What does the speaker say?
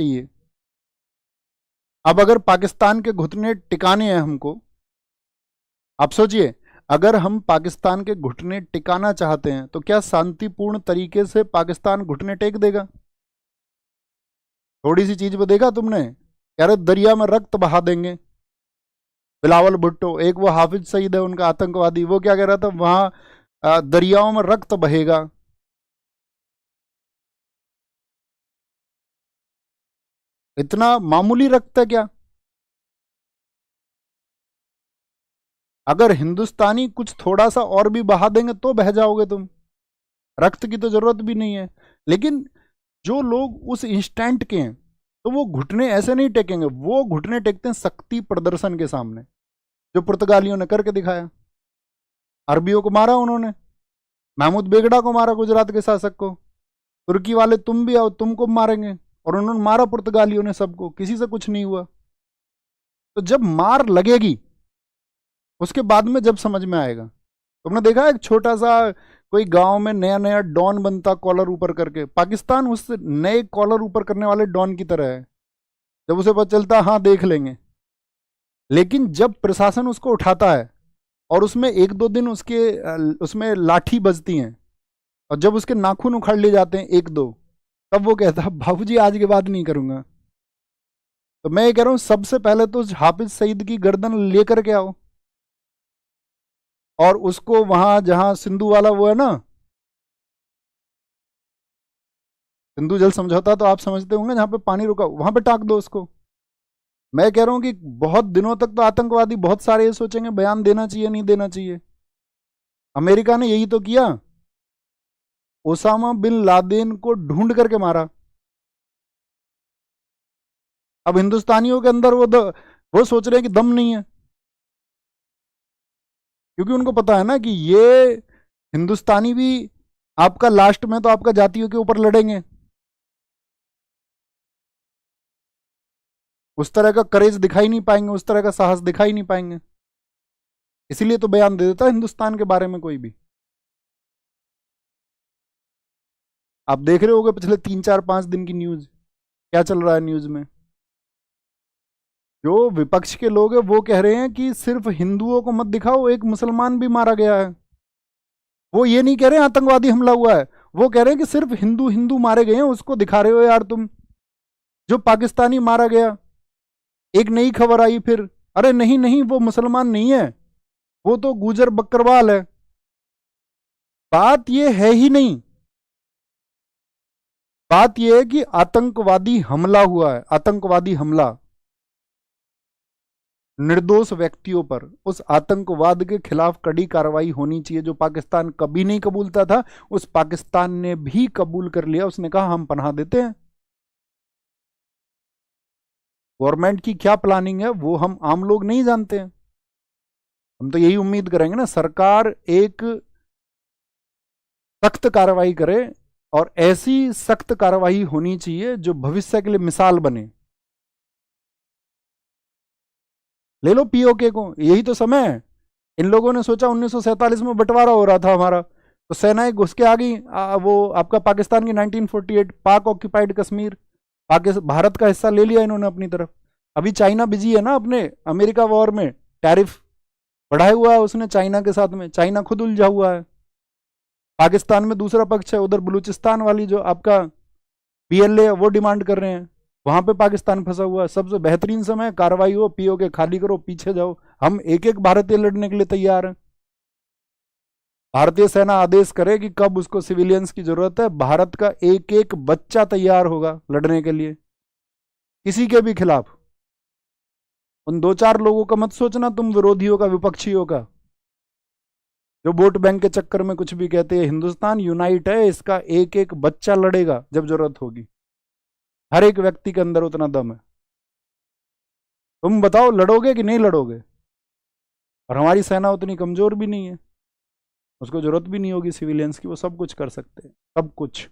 चाहिए। अब अगर पाकिस्तान के घुटने टिकाने हैं हमको, आप सोचिए, अगर हम पाकिस्तान के घुटने टिकाना चाहते हैं तो क्या शांतिपूर्ण तरीके से पाकिस्तान घुटने टेक देगा? थोड़ी सी चीज देगा तुमने, कह रहे दरिया में रक्त बहा देंगे। बिलावल भुट्टो, एक वो हाफिज सईद है उनका आतंकवादी, वो क्या कह रहा था, वहां दरियाओं में रक्त बहेगा। इतना मामूली रक्त है क्या? अगर हिंदुस्तानी कुछ थोड़ा सा और भी बहा देंगे तो बह जाओगे तुम, रक्त की तो जरूरत भी नहीं है। लेकिन जो लोग उस इंस्टेंट के हैं तो वो घुटने ऐसे नहीं टेकेंगे, वो घुटने टेकते हैं शक्ति प्रदर्शन के सामने, जो पुर्तगालियों ने करके दिखाया। अरबियों को मारा उन्होंने, महमूद बेगड़ा को मारा, गुजरात के शासक को। तुर्की वाले तुम भी आओ, तुमको मारेंगे, और उन्होंने मारा पुर्तगालियों ने सबको, किसी से कुछ नहीं हुआ। तो जब मार लगेगी उसके बाद में जब समझ में आएगा। तुमने देखा एक छोटा सा कोई गांव में नया नया डॉन बनता कॉलर ऊपर करके, पाकिस्तान उस नए कॉलर ऊपर करने वाले डॉन की तरह है। जब उसे पता चलता हाँ देख लेंगे, लेकिन जब प्रशासन उसको उठाता है और उसमें एक दो दिन उसमें लाठी बजती हैं, और जब उसके नाखून उखाड़ लिए जाते हैं एक दो, तब वो कहता है बाबूजी आज के बाद नहीं करूंगा। तो मैं ये कह रहा हूं सबसे पहले तो हाफिज सईद की गर्दन लेकर के आओ, और उसको वहां जहां सिंधु वाला वो है ना, सिंधु जल समझौता तो आप समझते होंगे, जहां पे पानी रुका वहां पे टाक दो उसको। मैं कह रहा हूं कि बहुत दिनों तक तो आतंकवादी बहुत सारे ये सोचेंगे बयान देना चाहिए नहीं देना चाहिए। अमेरिका ने यही तो किया, ओसामा बिन लादेन को ढूंढ करके मारा। अब हिंदुस्तानियों के अंदर वो सोच रहे हैं कि दम नहीं है, क्योंकि उनको पता है ना कि ये हिंदुस्तानी भी आपका लास्ट में तो आपका जातियों के ऊपर लड़ेंगे। उस तरह का करेज दिखाई नहीं पाएंगे, उस तरह का साहस दिखाई नहीं पाएंगे। इसीलिए तो बयान दे देता है हिंदुस्तान के बारे में कोई भी। आप देख रहे होगे पिछले 3 4 5 दिन की न्यूज, क्या चल रहा है न्यूज में। जो विपक्ष के लोग हैं वो कह रहे हैं कि सिर्फ हिंदुओं को मत दिखाओ, एक मुसलमान भी मारा गया है। वो ये नहीं कह रहे आतंकवादी हमला हुआ है, वो कह रहे हैं कि सिर्फ हिंदू हिंदू मारे गए हैं, उसको दिखा रहे हो यार तुम। जो पाकिस्तानी मारा गया, एक नई खबर आई फिर, अरे नहीं नहीं वो मुसलमान नहीं है, वो तो गुजर बकरवाल है। बात ये है ही नहीं, बात यह है कि आतंकवादी हमला हुआ है, आतंकवादी हमला निर्दोष व्यक्तियों पर। उस आतंकवाद के खिलाफ कड़ी कार्रवाई होनी चाहिए, जो पाकिस्तान कभी नहीं कबूलता था, उस पाकिस्तान ने भी कबूल कर लिया। उसने कहा हम पनाह देते हैं। गवर्नमेंट की क्या प्लानिंग है वो हम आम लोग नहीं जानते हैं। हम तो यही उम्मीद करेंगे ना, सरकार एक सख्त कार्रवाई करे, और ऐसी सख्त कार्रवाई होनी चाहिए जो भविष्य के लिए मिसाल बने। ले लो पीओके को, यही तो समय है। इन लोगों ने सोचा 1947 में बंटवारा हो रहा था हमारा, तो सेनाएं घुस के आ गई। वो आपका पाकिस्तान की 1948 पाक ऑक्यूपाइड कश्मीर, भारत का हिस्सा ले लिया इन्होंने अपनी तरफ। अभी चाइना बिजी है ना अपने अमेरिका वॉर में, टैरिफ बढ़ाया हुआ है उसने चाइना के साथ में, चाइना खुद उलझा हुआ है। पाकिस्तान में दूसरा पक्ष है, उधर बलूचिस्तान वाली जो आपका पीएलए वो डिमांड कर रहे हैं, वहां पे पाकिस्तान फंसा हुआ है। सबसे बेहतरीन समय कार्रवाई हो, पीओके खाली करो, पीछे जाओ। हम एक एक भारतीय लड़ने के लिए तैयार हैं। भारतीय सेना आदेश करे कि कब उसको सिविलियंस की जरूरत है, भारत का एक एक बच्चा तैयार होगा लड़ने के लिए, किसी के भी खिलाफ। उन 2 4 लोगों का मत सोचना तुम, विरोधियों का, विपक्षियों का, जो वोट बैंक के चक्कर में कुछ भी कहते हैं। हिंदुस्तान यूनाइट है, इसका एक एक बच्चा लड़ेगा जब जरूरत होगी। हर एक व्यक्ति के अंदर उतना दम है। तुम बताओ लड़ोगे कि नहीं लड़ोगे? और हमारी सेना उतनी कमजोर भी नहीं है, उसको जरूरत भी नहीं होगी सिविलियंस की, वो सब कुछ कर सकते हैं, सब कुछ।